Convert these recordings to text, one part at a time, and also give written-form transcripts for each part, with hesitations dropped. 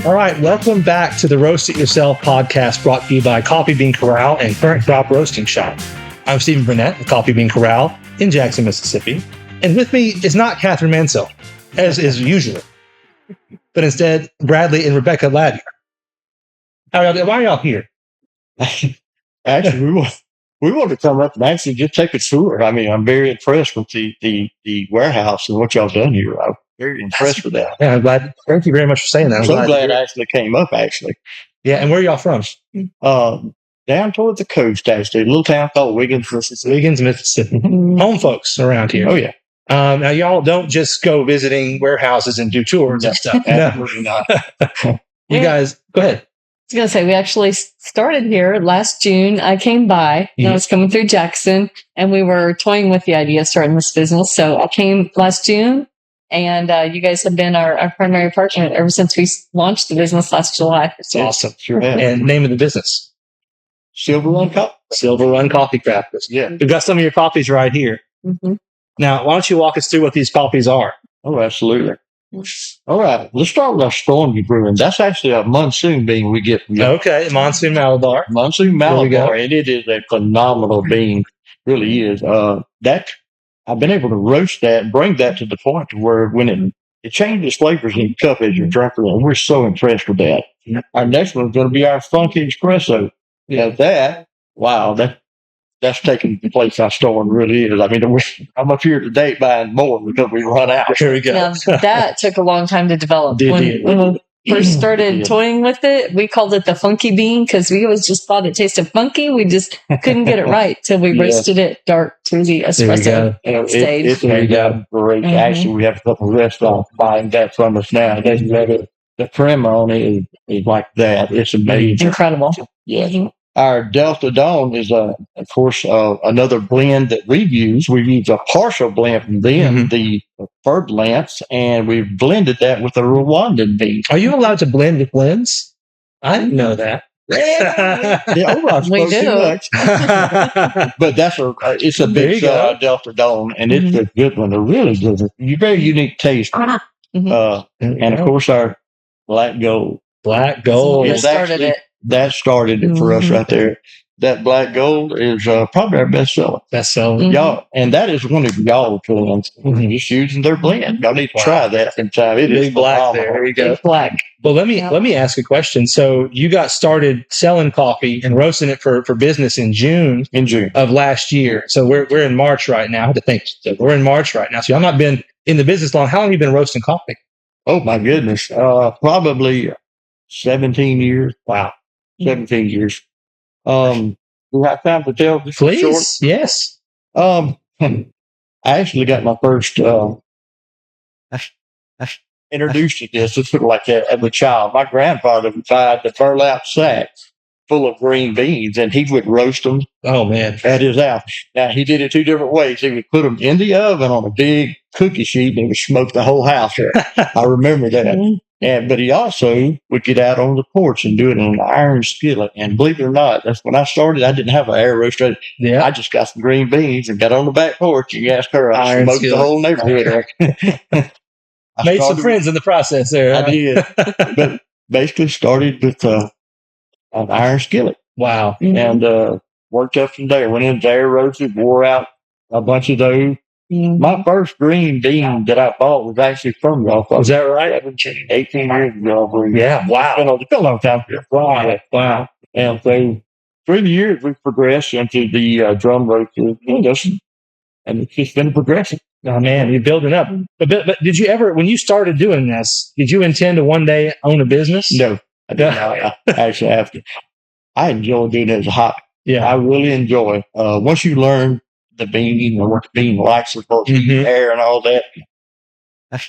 All right, welcome back to the Roast It Yourself podcast brought to you by Coffee Bean Corral and Current Crop Roasting Shop. I'm Stephen Burnett of Coffee Bean Corral in Jackson, Mississippi. And with me is not Catherine Mansell, as is usual, but instead Bradley and Rebecca Ladnier. Why are y'all here? Actually, we want to come up and actually just take a tour. I mean, I'm very impressed with the warehouse and what y'all done here. I'm very impressed with that. Yeah, I'm glad. Thank you very much for saying that. I'm so glad I actually came up, actually. Yeah, and where are y'all from? Down toward the coast, actually. A little town called Wiggins, Mississippi. Wiggins, Mississippi. Home folks around here. Oh, yeah. Now, y'all don't just go visiting warehouses and do tours and stuff. Absolutely not. You guys, go ahead. I was going to say, we actually started here last June. I came by, and I was coming through Jackson, and we were toying with the idea of starting this business. So I came last June, and you guys have been our primary partner ever since we launched the business last July. It's awesome. Sure have. And name of the business? Silver Run Coffee. Silver Run Coffee Crafters. Yeah. We've got some of your coffees right here. Mm-hmm. Now, why don't you walk us through what these coffees are? Oh, absolutely. All right. Let's start with our Stormy Brewing. That's actually a monsoon bean we get from Okay, Monsoon Malabar. Monsoon Malabar, and it is a phenomenal bean. Really is. That I've been able to roast that and bring that to the point to where when it changes flavors in the cup as you're drinking it. And we're so impressed with that. Our next one's going to be our Funky Espresso. Yeah, wow, that's taking the place our store really is. I mean, I'm up here today buying more because we run out. Here we go. Now, that took a long time to develop. When we first started toying with it, we called it the Funky Bean because we always just thought it tasted funky. We just couldn't get it right till we roasted it dark to the espresso stage. It's great. Actually, we have a couple of restaurants buying that from us now. The crema on it is like that. It's amazing. Incredible. Yeah. Mm-hmm. Our Delta Dawn is, of course, another blend that we've used. We've used a partial blend from them, the Fur Lance, and we've blended that with a Rwandan bean. Are you allowed to blend with blends? I didn't know that. We do. But it's a big Delta Dawn, and it's a good one. A really good one. Very unique taste. And, of course, our Black Gold. Black Gold. That started it for us right there. That Black Gold is probably our best seller. Y'all, and that is one of y'all blends. Just using their blend. Y'all need to try that sometime. It is black there. There you go. It's black. Well, let me ask a question. So you got started selling coffee and roasting it for business in June of last year. So we're in March right now. I had to think. So we're in March right now. So y'all not been in the business long. How long have you been roasting coffee? Oh my goodness. Probably 17 years. Wow. 17 years. We have time to tell this Please, short? Yes. I actually got my first, I introduced you to this, just like that, as a child. My grandfather would buy the burlap sacks full of green beans, and he would roast them. Oh, man. At his house. Now, he did it two different ways. He would put them in the oven on a big cookie sheet, and he would smoke the whole house. I remember that. But he also would get out on the porch and do it in an iron skillet. And believe it or not, that's when I started. I didn't have an air roaster. Yeah. I just got some green beans and got on the back porch and asked her. I smoked the whole neighborhood. Made some friends in the process there. I did. But basically started with an iron skillet. Wow. And worked up from there. Went into air roasted, wore out a bunch of those. My first green bean that I bought was actually from y'all. Is that right? 18 years ago. Yeah, wow. It's been a long time. Wow. And so through the years, we've progressed into the drum roaster industry. And it's just been a progression. Oh, man, you're building up. But did you ever, when you started doing this, did you intend to one day own a business? No, I didn't. I actually have to. I enjoy doing it as a hobby. Yeah, I really enjoy. Once you learn the bean and what the bean likes, of course, air and all that.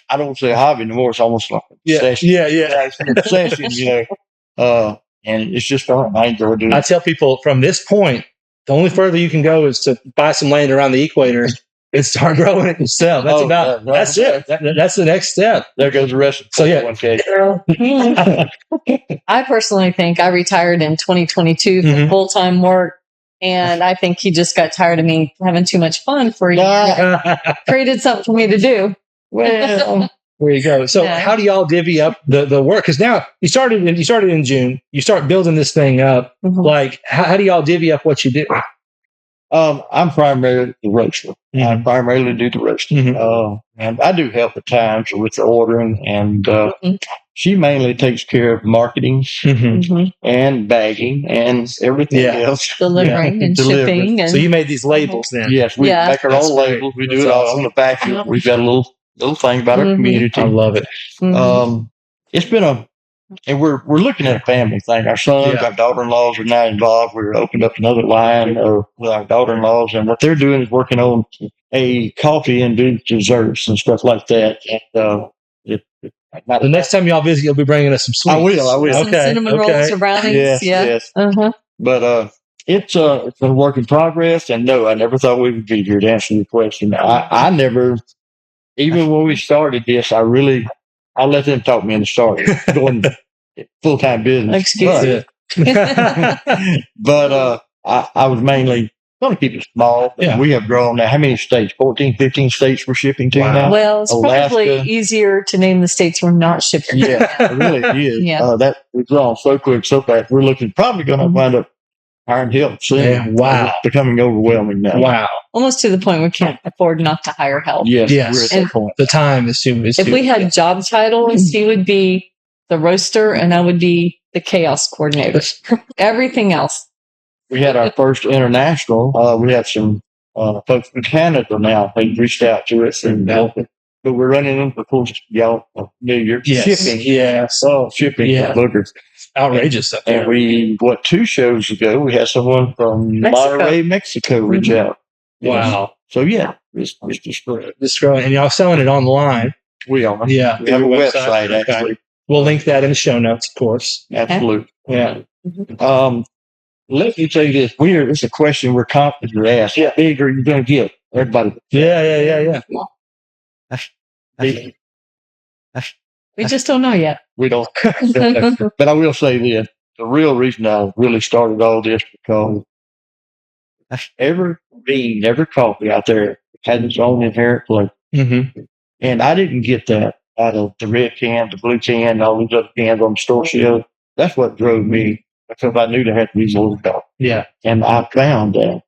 I don't say hobby anymore. It's almost like a obsession. Yeah. It's an obsession, and it's just fun. I enjoy doing it. I tell people from this point, the only further you can go is to buy some land around the equator and start growing it yourself. That's that's it. That's the next step. There goes the rest of the I personally think I retired in 2022 for full-time work. And I think he just got tired of me having too much fun for a year. Created something for me to do. Well, There you go. So Yeah. how do y'all divvy up the work? Because now you started in June. You start building this thing up. Mhm. Like, how do y'all divvy up what you do? I'm primarily the roaster. I Mhm. primarily do the roasting. Mhm. And I do help at times with the ordering, and Mhm. she mainly takes care of marketing Mhm. and bagging and everything Yeah. else. Delivering and Delivering. shipping. And So you made these labels then. Yes, we Yeah. make our That's own great. labels. We That's do it all awesome. on the back. Yep. We've got a little thing about our Mhm. community. I love it. Mhm. It's been and we're looking at a family thing. Our sons, Yeah. our daughter-in-laws are now involved. We're opened up another line with our daughter-in-laws, and what they're doing is working on a coffee and doing desserts and stuff like that. And The next time y'all visit, you'll be bringing us some sweets. I will. Some Okay. cinnamon rolls or brownies. Yes. Uh-huh. But it's a work in progress. And no, I never thought we would be here to answer your question. I never, even when we started this, I let them talk me into starting going full-time business. Excuse me. But I was mainly going to keep it small. Yeah. We have grown now. How many states? 14, 15 states we're shipping to Wow. now? Well, it's probably Alaska. easier to name the states we're not shipping. Yeah, it really is. Yeah. That we've grown so quick, so fast. We're probably going to wind up hiring help soon. Yeah, wow. It's becoming overwhelming now. Wow. Almost to the point we can't afford not to hire help. Yes. Yes. We're at And that point. The time is too. If we had job titles, he would be the roaster and I would be the chaos coordinator. Everything else. We had our first international. We have some folks from Canada now. They reached out to us, but we're running into, of course, y'all familiar Yes. shipping. Yes. Shipping. Yeah. Boogers. Outrageous up there. And 2 shows ago, we had someone from Mexico. Monterey, Mexico reach out. Wow. So yeah, it's just great. Just growing. And y'all selling it online. We are. Yeah. We have a Your website Okay. actually. We'll link that in the show notes, of course. Absolutely. Yeah. Let me tell you this. It's a question we're constantly asked. How big are you going to get? Everybody. Yeah. We just don't know yet. We don't. But I will say this. The real reason I really started all this because every bean, every coffee out there has its own inherent flavor. Mm-hmm. And I didn't get that out of the red can, the blue can, and all these other cans on the store shelf. That's what drove me because I knew there had to be more coffee. Yeah. And I found that.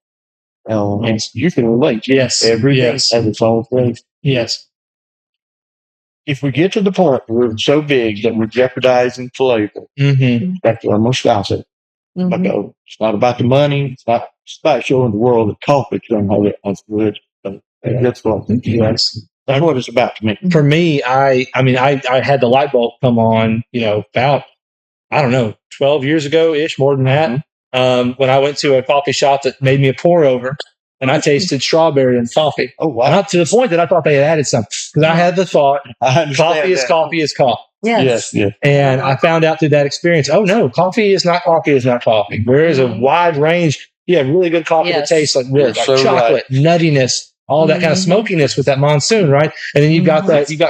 And you can relate. Yes. Everything Yes. has its own flavor. Yes. If we get to the point where we're so big that we're jeopardizing flavor, Mm-hmm. that's when I'm going to stop it. Mhm. Because it's not about the money. It's about showing the world that coffee can have it as good. That's what it's about to me. For me, I had the light bulb come on, about, 12 years ago ish, more than that. When I went to a coffee shop that made me a pour over and I tasted strawberry and coffee. Oh, wow. Not to the point that I thought they had added something. Because I had the thought, I understand coffee is that. coffee is coffee. Yes. Yes. And I found out through that experience, oh no, coffee is not coffee. There is a wide range. You have really good coffee that Yes. tastes like this, You're like so chocolate, nuttiness, all that kind of Mhm. smokiness with that monsoon, right? And then you've got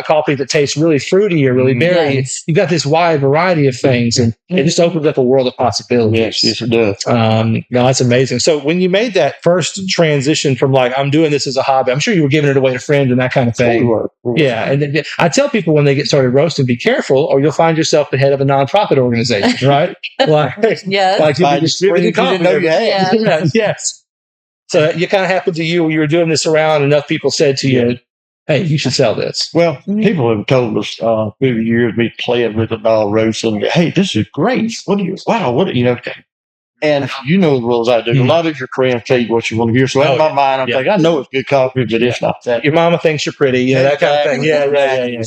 coffee that tastes really fruity or really berry. Yes. You've got this wide variety of things, and it just opens up a world of possibilities. Yes, it does. No, that's amazing. So when you made that first transition from like, I'm doing this as a hobby, I'm sure you were giving it away to friends and that kind of thing. We were. Yeah. And then I tell people when they get started roasting, be careful or you'll find yourself the head of a nonprofit organization, right? Like Yes. you'll be distributing Friends you coffee. didn't know you had. Yeah. Yes. So it kind of happened to you when you were doing this around, enough people said to you, hey, you should sell this. Well, people have told us through the years, me playing with it all roasting. Hey, this is great. And you know as well as I do, a lot of your friends tell you what you want to hear. So in my mind, I'm thinking, I know it's good coffee, but it's not that. Your mama thinks you're pretty, that kind of thing. Yeah.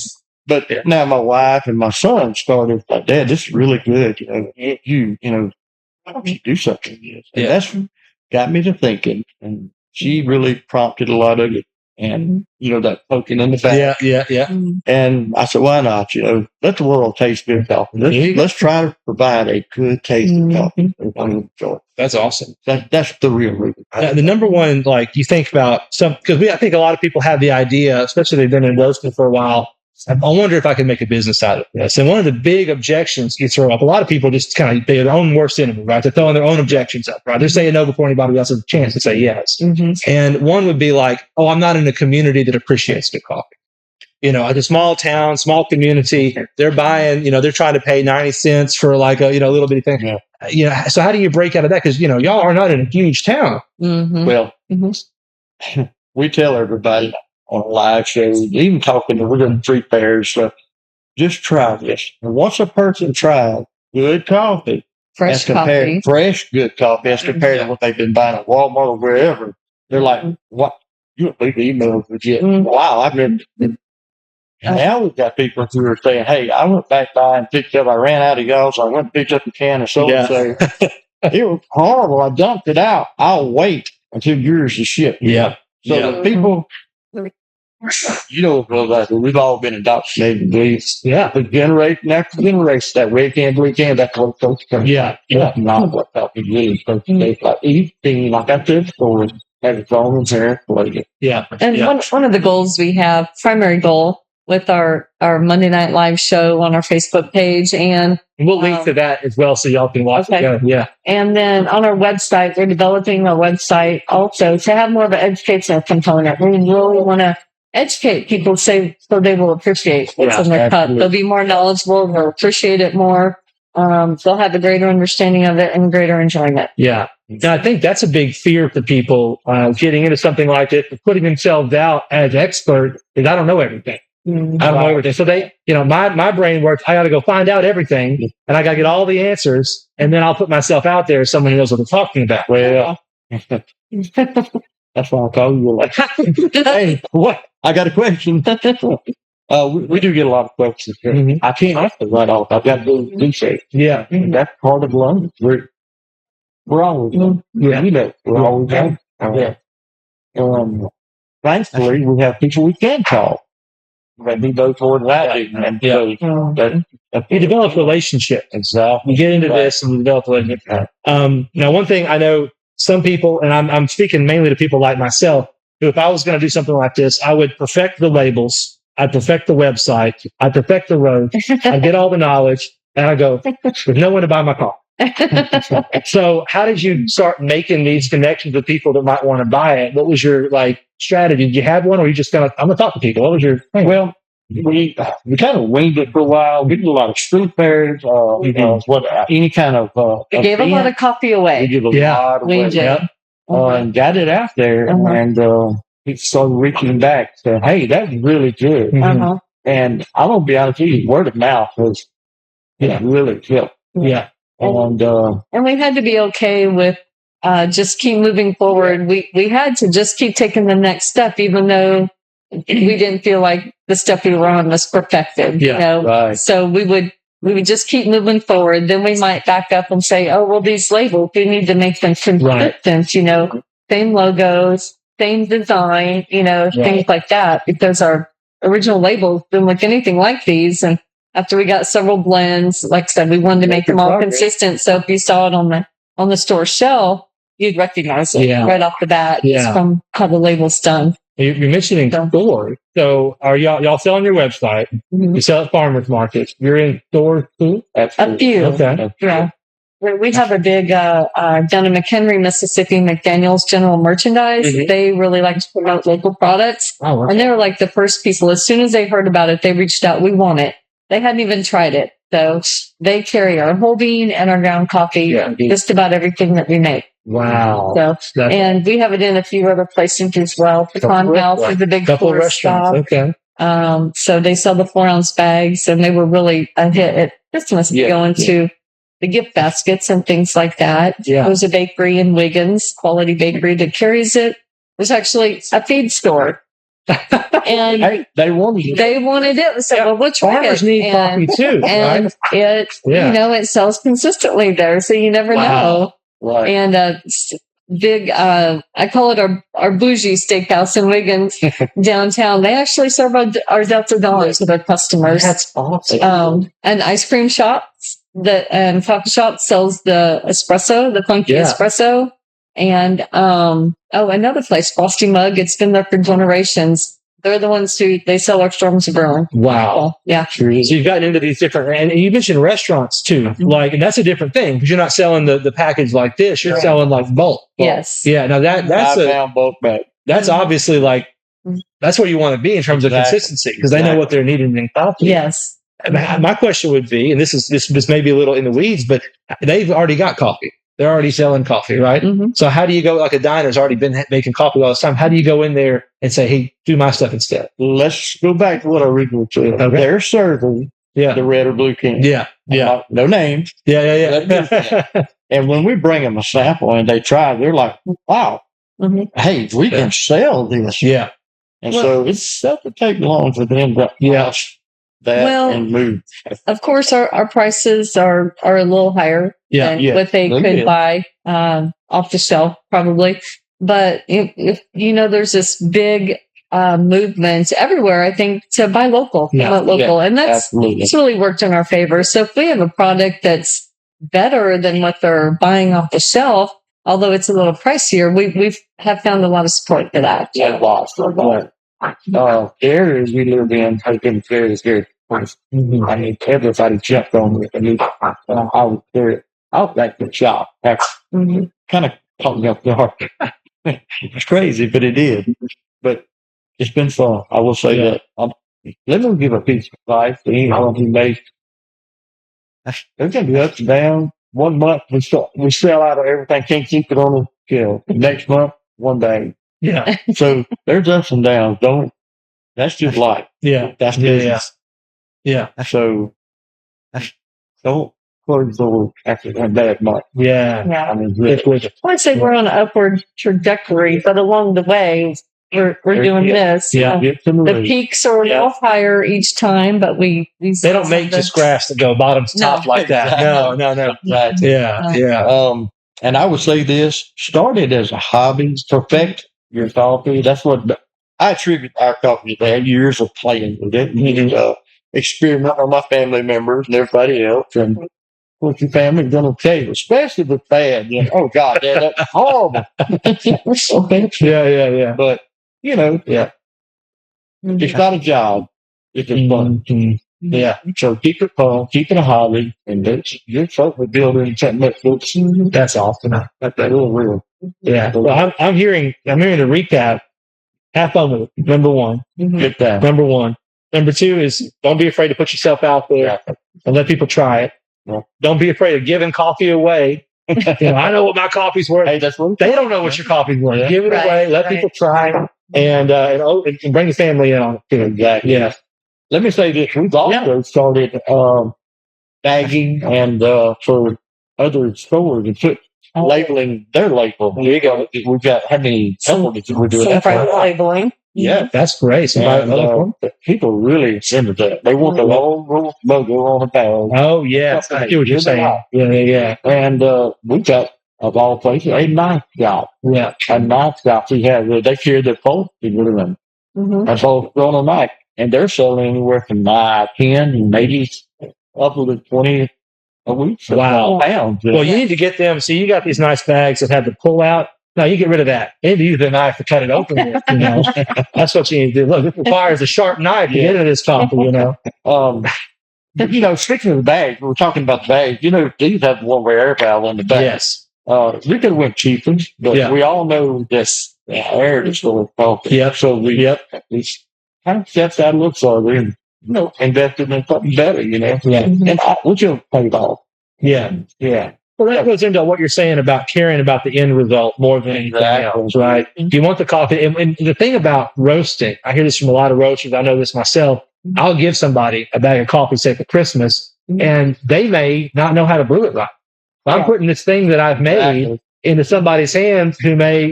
But now my wife and my son started like, Dad, this is really good. Why don't you do something with this? And that's got me to thinking. And she really prompted a lot of it. And, that poking in the back. Yeah. And I said, why not? Let the world taste good coffee. Let's try to provide a good tasting coffee. That's awesome. That's the real reason. The number one, like you think about because I think a lot of people have the idea, especially they've been in roasting for a while. I wonder if I can make a business out of this. And one of the big objections you throw up, a lot of people just they're their own worst enemy, right? They're throwing their own objections up, right? They're saying no before anybody else has a chance to say yes. Mm-hmm. And one would be like, oh, I'm not in a community that appreciates good coffee. a small town, small community. They're buying, they're trying to pay 90 cents for like a, little bitty thing. Yeah. So how do you break out of that? Because, y'all are not in a huge town. Mm-hmm. Well, Mm-hmm. we tell everybody on a live show, even talking to, we're doing 3 pairs. So just try this. And once a person tries good coffee, Fresh coffee. fresh good coffee, as compared to what they've been buying at Walmart or wherever, they're like, what? You don't leave the emails we get. Wow, I've never. And now we've got people who are saying, hey, I went back by and picked up, I ran out of y'all, so I went and picked up a can of so-and-so. It was horrible. I dumped it out. I'll wait until yours is shipped. Yeah. So the people, we've all been indoctrinated to believe. Yeah. The generation after generation that way can't believe can. That's what folks come. Yeah. That's not what coffee really supposed to taste like. Anything like I said before has its own inherent flavor. Yeah. And one of the goals we have, primary goal, with our Monday Night Live show on our Facebook page, and we'll link to that as well so y'all can watch it. Yeah. And then on our website, we're developing our website also to have more of an educational component. We really want to educate people so they will appreciate what's in their cup. They'll be more knowledgeable. They'll appreciate it more. They'll have a greater understanding of it and greater enjoyment. Yeah. And I think that's a big fear for people getting into something like this, putting themselves out as expert, is I don't know everything. I don't know everything. So my brain works. I got to go find out everything, and I got to get all the answers, and then I'll put myself out there as someone who knows what they're talking about. Well, that's why I call you. Like, hey, what? I got a question. We do get a lot of questions here. Mm-hmm. I can't answer right off. I've got to do research. Yeah, that's part of learning. We're always we're always thankfully, we have people we can call. And he goes toward that. You develop relationships. Exactly. You get into this and you develop relationships. Now, one thing I know some people, and I'm speaking mainly to people like myself, who if I was going to do something like this, I would perfect the labels. I'd perfect the website. I'd perfect the road. I'd get all the knowledge. And I go, there's no one to buy my car. So how did you start making these connections with people that might want to buy it? What was your strategy? Did you have one, or you just I'm gonna talk to people? What was your thing? Well, we kind of winged it for a while. We did a lot of street fairs, any kind of we gave a lot of coffee away. We did a lot of and got it out there, and people started reaching back saying, hey, that's really good. And I'm gonna be honest with you, word of mouth was really helped. Yeah. And we had to be okay with just keep moving forward. We had to just keep taking the next step, even though we didn't feel like the step we were on was perfected. So we would just keep moving forward. Then we might back up and say, oh, well, these labels, we need to make them consistent, same logos, same design, things like that, because our original labels didn't look anything like these. And after we got several blends, like I said, we wanted to make them all consistent. So if you saw it on the store shelf, you'd recognize it right off the bat from how the label's done. You're mentioning stores. So are y'all sell on your website? Mm-hmm. You sell at farmers markets. You're in stores too? A few. Okay. Yeah. We have a big, down in McHenry, Mississippi, McDaniel's General Merchandise. Mm-hmm. They really like to promote local products. Oh, okay. And they were like the first people. As soon as they heard about it, they reached out. We want it. They hadn't even tried it. So they carry our whole bean and our ground coffee, just about everything that we make. Wow. So, and we have it in a few other places as well. Pecan House is a big couple restaurants. Shop. Okay. So they sell the 4-ounce bags, and they were really a hit at Christmas going to the gift baskets and things like that. Yeah. There's a bakery in Wiggins, Quality Bakery, that carries it. There's actually a feed store. And they wanted it. So well, we'll try Farmers it. need coffee too, and it, it sells consistently there. So you never know. Right. And big, I call it our bougie steakhouse in Wiggins downtown. They actually serve our Delta Dawn to their customers. That's awesome. An ice cream shop and coffee shop sells the espresso, the funky espresso. And, another place, Frosty Mug. It's been there for generations. They're the ones they sell our Storms of Brewing. Wow. Yeah. So you've gotten into these different, and you mentioned restaurants too. Mm-hmm. And that's a different thing because you're not selling the package like this. You're selling like bulk. Yes. Yeah. Now that's bulk bag. That's obviously That's where you want to be in terms of consistency, because they know what they're needing in coffee. Yes. My question would be, and this may be a little in the weeds, but they've already got coffee. They're already selling coffee, right? Mm-hmm. So how do you go, like a diner's already been making coffee all this time. How do you go in there and say, hey, do my stuff instead? Let's go back to what I originally said. Okay. They're serving the red or blue can. Yeah. Yeah. No names. Yeah. And when we bring them a sample and they try, they're like, wow, hey, we can sell this. Yeah. And so it doesn't take long for them to watch that and move. Of course, our prices are a little higher than what they could buy off the shelf, probably. But if there's this big movement everywhere, I think, to buy local, and that's it's really worked in our favor. So if we have a product that's better than what they're buying off the shelf, although it's a little pricier, we have found a lot of support for that. Yeah, lots. Areas we live in have been very, very close. I mean, everybody jumped on it. I was there. I was at the shop. Kind of caught me off guard. It's crazy, but it did. But it's been fun. I will say that. Let me give a piece of advice to anyone who makes. There's going to be ups and downs. 1 month, we sell out of everything, can't keep it on the shelf. Next month, one day. Yeah. So there's ups and downs. That's just life. Yeah. That's business. Yeah. So don't close the door after that bad month. Yeah. Yeah. I mean, really. I'd say we're on an upward trajectory, but along the way, we're doing this. Yeah. The peaks are a little higher each time, but they don't make just grass that go bottom to top like that. No. Exactly. Yeah. And I would say this started as a hobby. Perfect your coffee. That's what I attribute our coffee to. They had years of playing with it and experiment on my family members and everybody else. And what your family's done okay, especially with bad. Oh God, that's horrible. Yeah. But it's not a job. It's just fun. Yeah. So keep it fun, keep it a hobby, and you're hopefully building something that's awesome. That's real. Yeah. Well, I'm hearing the recap. Have fun with it. Number one. Get that. Number one. Number two is don't be afraid to put yourself out there and let people try it. Yeah. Don't be afraid of giving coffee away. I know what my coffee's worth. Hey, that's what they don't know what your coffee's worth. Yeah. Give it away. Let people try it, and bring the family in on it too. Exactly. Yeah. Let me say this: we've also started bagging and for other stores and put labeling their label. We've got how many companies we're doing that private labeling. Yeah, that's great. And, people really into that. They want the logo on the bag. Oh, yeah. I see what you're saying. Yeah. And we got, of all places, a knife shop. Yeah. A knife shop. They carry their post with them. That's all on a knife. And they're selling anywhere from 10, maybe up to 20 a week. Wow. Pounds. Well, you need to get them. So you got these nice bags that have the pull out. No, you get rid of that. And use the knife to cut it open with, That's what you need to do. Look, it requires a sharp knife to get into this coffee, Speaking of the bag, we're talking about the bag. These have one air valve on the back. Yes. We could have went cheaper, but we all know this air is going to coffee. Yep. So we kind of stepped out a little further and, invested in something better, Yeah. And which will pay off. Yeah. Well, that goes into what you're saying about caring about the end result more than anything else, right? If you want the coffee, and the thing about roasting, I hear this from a lot of roasters. I know this myself. I'll give somebody a bag of coffee, say for Christmas, and they may not know how to brew it right. I'm putting this thing that I've made into somebody's hands who may,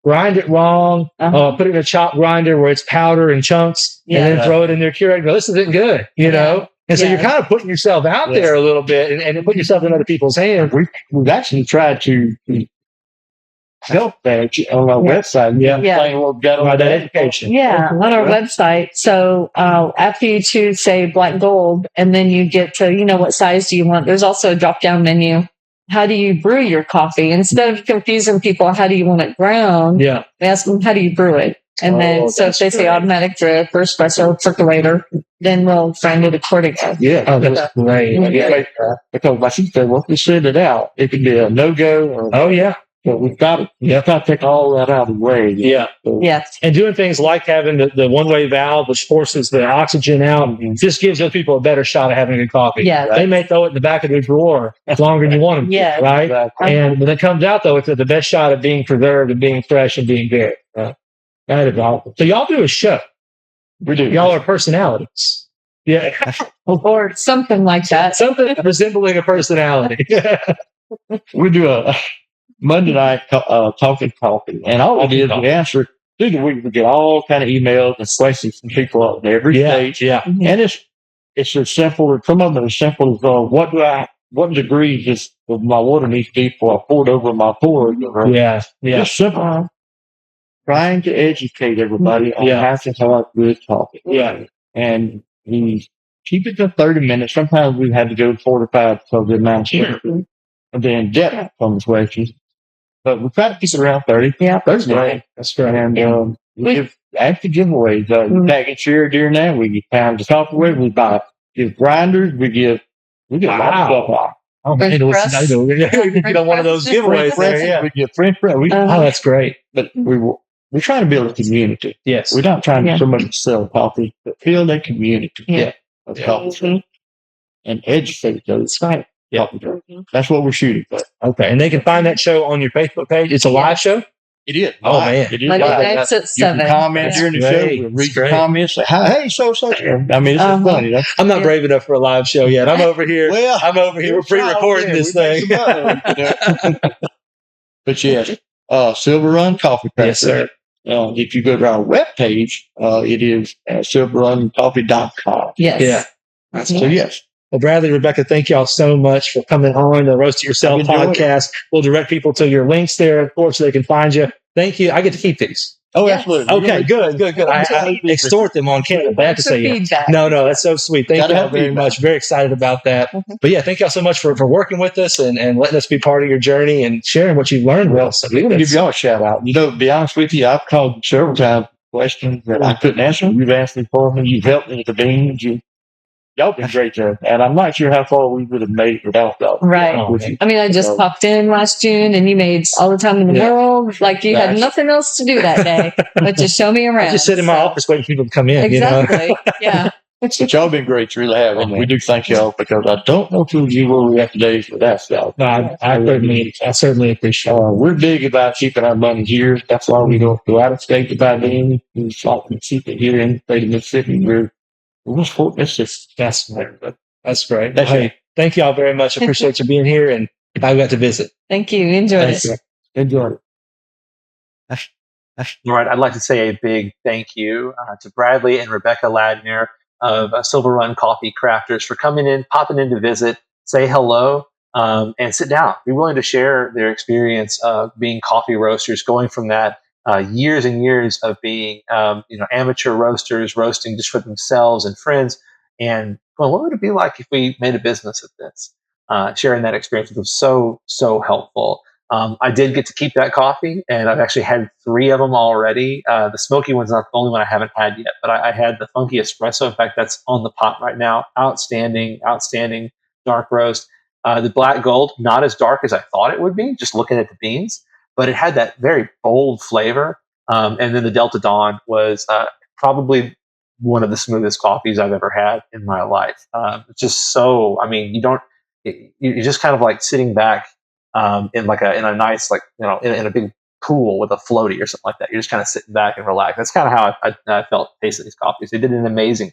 grind it wrong, put it in a chop grinder where it's powder and chunks, and then throw it in their Keurig. Go, this isn't good, And so you're kind of putting yourself out there a little bit and putting yourself in other people's hands. We've actually tried to help that on our website. Explain what we've got on that education. Yeah, on our website. So after you choose, say, black gold, and then you get to, what size do you want? There's also a drop-down menu. How do you brew your coffee? Instead of confusing people, how do you want it ground? We ask them, how do you brew it? And then, so if they say automatic drip or espresso percolator, then we'll find it accordingly. Yeah. Oh, that's great. Because my sister, once we send it out, it could be a no-go. So we've got to take all that out of the way. Yeah. So, Yes. And doing things like having the one-way valve, which forces the oxygen out, just gives those people a better shot of having a good coffee. Yeah. They may throw it in the back of their drawer as longer than you want them to, Yeah. right? Exactly. And when it comes out, though, it's the best shot of being preserved and being fresh and being good. That is awesome. So y'all do a show. We do. Y'all are personalities. Yeah. Or something like that. Something resembling a personality. We do a Monday night talking coffee, and all we did is we answer through the week. We get all kind of emails and questions from people up there every stage, Mhm. and it's as simple. Some of them are as simple as what degrees of my water needs to be before I pour it over my pour. Yeah. Just simple. Trying to educate everybody on how to have good coffee. Yeah. And we keep it to 30 minutes. Sometimes we've had to go 45 because the amount of and then depth on the questions. But we try to keep it around 30. Yeah. That's great. That's great. And we give active giveaways. Back and share during that. We give pounds of coffee away. We give grinders. We get a lot of stuff. Oh, man, you get on one of those giveaways there. Yeah. We get French bread. Oh, that's great. But we're trying to build a community. Yes. We're not trying to so much sell coffee, but build a community of coffee and educate those. Right. Coffee drinkers. That's what we're shooting for. Okay. And they can find that show on your Facebook page. It's a live show? It is. Oh, man. It is. Monday live. nights at You 7. can comment during the show. We'll read your comments. Say, hey, so. I mean, it's just funny. That's, I'm not brave enough for a live show yet. I'm over here. well, We're pre-recording this thing. But yes, Silver Run Coffee Crafters. Yes, sir. If you go to our webpage, it is silverruncoffee.com. Yes. Yeah. So yes. Well, Bradley, Rebecca, thank y'all so much for coming on the Roast It Yourself podcast. We'll direct people to your links there, of course, so they can find you. Thank you. I get to keep these. Oh, absolutely. Okay, good. I extort them on camera. I have to say, no, that's so sweet. Thank y'all very much. Very excited about that. But yeah, thank y'all so much for working with us and letting us be part of your journey and sharing what you've learned with us. We're going to give y'all a shout out. To be honest with you, I've called several times questions that I couldn't answer. You've asked me for me. You've helped me with the beans. Y'all been great there. And I'm not sure how far we would have made it without y'all. Right. I mean, I just popped in last June and you made all the time in the world. Like you had nothing else to do that day, but just show me around. I just sit in my office waiting for people to come in. Exactly. Yeah. But y'all been great. You really have. And we do thank y'all because I don't know if you where we at today for that stuff. No, I certainly appreciate it. We're big about keeping our money here. That's why we don't go out of state to buy them. We keep it here in the state of Mississippi. That's great. Hey, thank y'all very much. Appreciate you being here, and I got to visit. Thank you. Enjoyed it. Enjoyed it. All right. I'd like to say a big thank you to Bradley and Rebecca Ladnier of Silver Run Coffee Crafters for coming in, popping in to visit, say hello, and sit down. Be willing to share their experience of being coffee roasters, going from that years and years of being, amateur roasters, roasting just for themselves and friends. And well, what would it be like if we made a business of this? Sharing that experience was so helpful. I did get to keep that coffee, and I've actually had 3 of them already. The smoky one's not the only one I haven't had yet, but I had the funky espresso. In fact, that's on the pot right now. Outstanding dark roast. The black gold, not as dark as I thought it would be, just looking at the beans, but it had that very bold flavor. And then the Delta Dawn was probably one of the smoothest coffees I've ever had in my life. It's just so, I mean, you're just kind of like sitting back in a nice, in a big pool with a floaty or something like that. You're just kind of sitting back and relaxed. That's kind of how I felt tasting these coffees. They did an amazing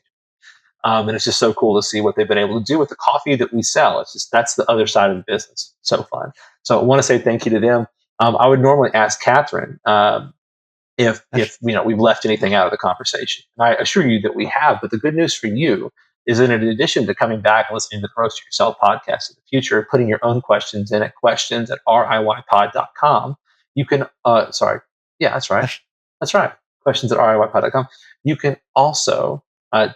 and it's just so cool to see what they've been able to do with the coffee that we sell. It's just, that's the other side of the business. So fun. So I want to say thank you to them. I would normally ask Catherine if we've left anything out of the conversation. And I assure you that we have. But the good news for you is that in addition to coming back and listening to the Roast It Yourself podcast in the future, putting your own questions in at questions@riypod.com, you can, that's right. Questions@riypod.com. You can also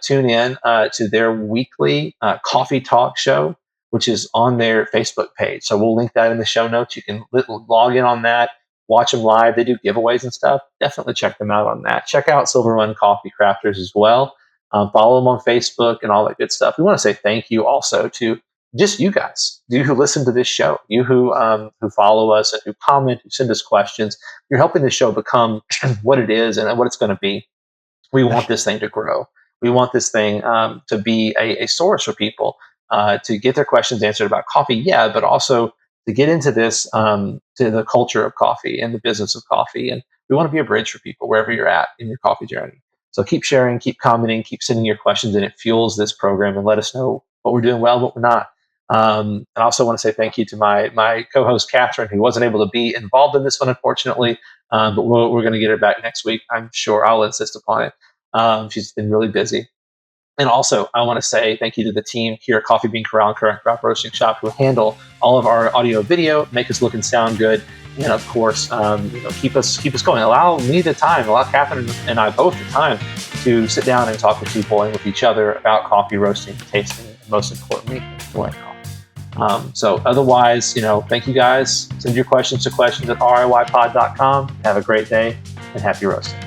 tune in to their weekly coffee talk show, which is on their Facebook page. So we'll link that in the show notes. You can log in on that, watch them live. They do giveaways and stuff. Definitely check them out on that. Check out Silver Run Coffee Crafters as well. Follow them on Facebook and all that good stuff. We want to say thank you also to just you guys, you who listen to this show, you who follow us and who comment, who send us questions. You're helping the show become what it is and what it's going to be. We want this thing to grow. We want this thing to be a source for people to get their questions answered about coffee, but also to get into this, to the culture of coffee and the business of coffee. And we want to be a bridge for people wherever you're at in your coffee journey. So keep sharing, keep commenting, keep sending your questions, and it fuels this program and let us know what we're doing well, what we're not. And I also want to say thank you to my co-host, Catherine, who wasn't able to be involved in this one, unfortunately, but we're going to get her back next week. I'm sure. I'll insist upon it. She's been really busy. And also, I want to say thank you to the team here at Coffee Bean Corral and Current Crop Roasting Shop who handle all of our audio, video, make us look and sound good, and of course, keep us going. Allow me the time, allow Catherine and I both the time to sit down and talk with people and with each other about coffee, roasting, tasting, and most importantly, enjoying coffee. So otherwise, thank you guys. Send your questions to questions@riypod.com. Have a great day and happy roasting.